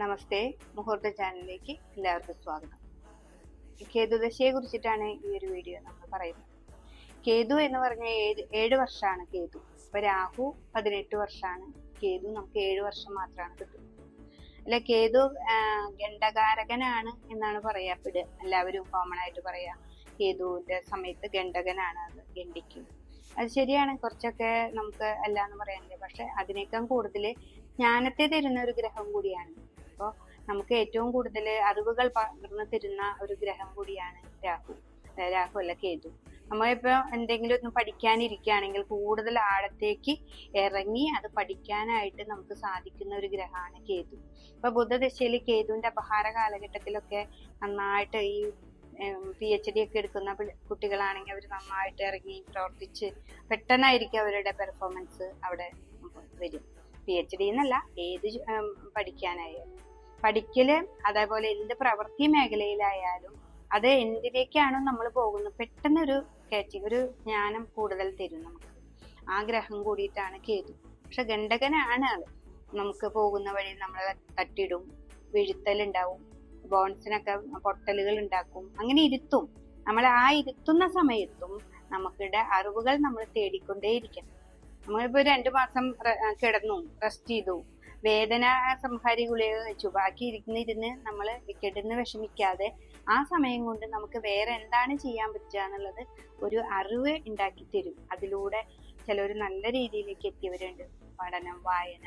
നമസ്തേ, മുഹൂർത്ത ചാനലിലേക്ക് എല്ലാവർക്കും സ്വാഗതം. കേതുദശയെ കുറിച്ചിട്ടാണ് ഈ ഒരു വീഡിയോ നമ്മൾ പറയുന്നത്. കേതു എന്ന് പറഞ്ഞ 7 വർഷമാണ് കേതു. ഇപ്പൊ രാഹു 18 വർഷമാണ്, കേതു നമുക്ക് 7 വർഷം മാത്രമാണ് കിട്ടുന്നത്. അല്ലെ, കേതു ഗണ്ഡകാരകനാണ് എന്നാണ് പറയപ്പെടുക. എല്ലാവരും കോമൺ ആയിട്ട് പറയാ കേതുവിന്റെ സമയത്ത് ഗണ്ഡകനാണ്, അത് ഗണ്ഡിക്കും. അത് ശരിയാണ്, കുറച്ചൊക്കെ നമുക്ക് അല്ലാന്ന് പറയാനില്ല. പക്ഷെ അതിനേക്കാൾ കൂടുതൽ ജ്ഞാനത്തെ തരുന്ന ഒരു ഗ്രഹം കൂടിയാണ്. അപ്പോൾ നമുക്ക് ഏറ്റവും കൂടുതൽ അറിവുകൾ പകർന്നു തരുന്ന ഒരു ഗ്രഹം കൂടിയാണ് രാഹു അല്ല കേതു. നമ്മളിപ്പോ എന്തെങ്കിലും ഒന്ന് പഠിക്കാനിരിക്കുകയാണെങ്കിൽ കൂടുതൽ ആഴത്തേക്ക് ഇറങ്ങി അത് പഠിക്കാനായിട്ട് നമുക്ക് സാധിക്കുന്ന ഒരു ഗ്രഹമാണ് കേതു. ഇപ്പൊ ബുധദശയിൽ കേതുവിന്റെ അപഹാര കാലഘട്ടത്തിലൊക്കെ നന്നായിട്ട് ഈ PhD ഒക്കെ എടുക്കുന്ന കുട്ടികളാണെങ്കിൽ അവർ നന്നായിട്ട് ഇറങ്ങി പ്രവർത്തിച്ച് പെട്ടെന്നായിരിക്കും അവരുടെ പെർഫോമൻസ് അവിടെ വരും. PhD എന്നല്ല, ഏത് പഠിക്കാനായാലും പഠിക്കല്, അതേപോലെ എന്ത് പ്രവൃത്തി മേഖലയിലായാലും അത് എന്തിലേക്കാണോ നമ്മൾ പോകുന്നത് പെട്ടെന്നൊരു ഒരു ജ്ഞാനം കൂടുതൽ തരും നമുക്ക്. ആ ഗ്രഹം കൂടിയിട്ടാണ് കേതു. പക്ഷെ ഗണ്ഡകനാണ് ആള്. നമുക്ക് പോകുന്ന വഴി നമ്മളെ തട്ടിടും, വീഴ്ത്തലുണ്ടാവും, ബോൺസിനൊക്കെ പൊട്ടലുകൾ ഉണ്ടാക്കും, അങ്ങനെ ഇരുത്തും. നമ്മൾ ആ ഇരുത്തുന്ന സമയത്തും നമുക്കിടെ അറിവുകൾ നമ്മൾ തേടിക്കൊണ്ടേയിരിക്കണം. നമ്മളിപ്പോ 2 മാസം കിടന്നു, റെസ്റ്റ് ചെയ്തു, വേദന സംഹാരി ഗുളിക വെച്ചു, ബാക്കി ഇരുന്ന് നമ്മൾ കിടന്ന് വിഷമിക്കാതെ ആ സമയം കൊണ്ട് നമുക്ക് വേറെ എന്താണ് ചെയ്യാൻ പറ്റുക എന്നുള്ളത് ഒരു അറിവ് ഉണ്ടാക്കി തരും. അതിലൂടെ ചിലർ നല്ല രീതിയിലേക്ക് എത്തിയവരുണ്ട്. പഠനം, വായന,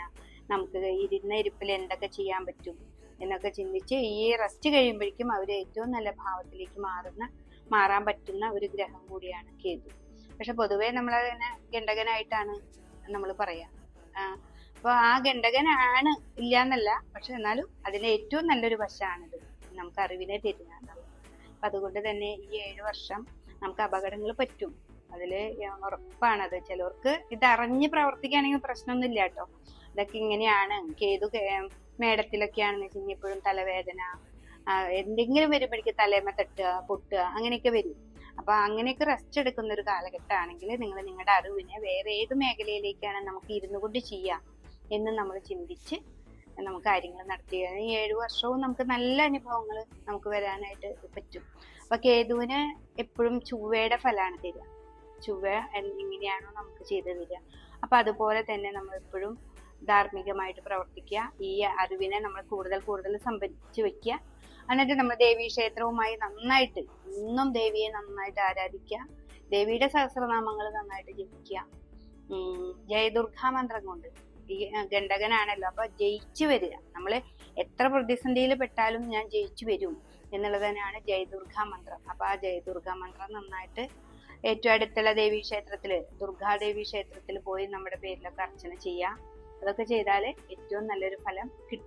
നമുക്ക് ഇരുന്ന ഇരിപ്പിൽ എന്തൊക്കെ ചെയ്യാൻ പറ്റും എന്നൊക്കെ ചിന്തിച്ച് ഈ റെസ്റ്റ് കഴിയുമ്പോഴേക്കും അവർ ഏറ്റവും നല്ല ഭാവത്തിലേക്ക് മാറാൻ പറ്റുന്ന ഒരു ഗ്രഹം കൂടിയാണ് കേതു. പക്ഷെ പൊതുവെ നമ്മളതിനെ ഗണ്ഡകനായിട്ടാണ് നമ്മൾ പറയാ. അപ്പൊ ആ ഗണ്ഡകനാണ് ഇല്ല എന്നല്ല, പക്ഷെ എന്നാലും അതിന്റെ ഏറ്റവും നല്ലൊരു വശമാണിത്, നമുക്ക് അറിവിനെ തരുന്നത്. അപ്പൊ അതുകൊണ്ട് തന്നെ ഈ 7 വർഷം നമുക്ക് അപകടങ്ങൾ പറ്റും, അതില് ഉറപ്പാണത്. ചിലർക്ക് ഇത് അറിഞ്ഞ് പ്രവർത്തിക്കുകയാണെങ്കിൽ പ്രശ്നമൊന്നുമില്ല കേട്ടോ. ഇതൊക്കെ ഇങ്ങനെയാണ്. കേതു മേടത്തിലൊക്കെയാണെന്ന് വെച്ചാൽ എപ്പോഴും തലവേദന, എന്തെങ്കിലും വരുമ്പോഴേക്ക് തലേമ തട്ടുക, പൊട്ടുക, അങ്ങനെയൊക്കെ വരും. അപ്പൊ അങ്ങനെയൊക്കെ റെസ്റ്റ് എടുക്കുന്ന ഒരു കാലഘട്ടമാണെങ്കിൽ നിങ്ങൾ നിങ്ങളുടെ അറിവിനെ വേറെ ഏത് മേഖലയിലേക്കാണ് നമുക്ക് ഇരുന്നു കൊണ്ട് ചെയ്യാം എന്ന് നമ്മൾ ചിന്തിച്ച് നമുക്ക് കാര്യങ്ങൾ നടത്തുകയാണ്. ഈ 7 വർഷവും നമുക്ക് നല്ല അനുഭവങ്ങൾ നമുക്ക് വരാനായിട്ട് പറ്റും. അപ്പൊ കേതുവിന് എപ്പോഴും ചൊവ്വയുടെ ഫലമാണ് തരിക. ചൊവ്വ എങ്ങനെയാണോ നമുക്ക് ചെയ്തു തരിക, അപ്പൊ അതുപോലെ തന്നെ നമ്മൾ എപ്പോഴും ധാർമ്മികമായിട്ട് പ്രവർത്തിക്കുക. ഈ അറിവിനെ നമ്മൾ കൂടുതൽ സംഭരിച്ചു വെക്കുക. എന്നിട്ട് നമ്മൾ ദേവീക്ഷേത്രവുമായി നന്നായിട്ട് ഇന്നും ദേവിയെ നന്നായിട്ട് ആരാധിക്കുക. ദേവിയുടെ സഹസ്രനാമങ്ങൾ നന്നായിട്ട് ജപിക്കുക. ജയദുർഗാ മന്ത്രം കൊണ്ട്, ഈ ഗണ്ഡകനാണല്ലോ, അപ്പൊ ജയിച്ചു വരിക. നമ്മള് എത്ര പ്രതിസന്ധിയിൽ പെട്ടാലും ഞാൻ ജയിച്ചു വരും എന്നുള്ളത് തന്നെയാണ് ജയദുർഗാ മന്ത്രം. അപ്പൊ ആ ജയദുർഗാ മന്ത്രം നന്നായിട്ട് ഏറ്റവും അടുത്തുള്ള ദേവീക്ഷേത്രത്തില്, ദുർഗാദേവി ക്ഷേത്രത്തിൽ പോയി നമ്മുടെ പേരിലൊക്കെ അർച്ചന ചെയ്യാം. അതൊക്കെ ചെയ്താല് ഏറ്റവും നല്ലൊരു ഫലം കിട്ടും.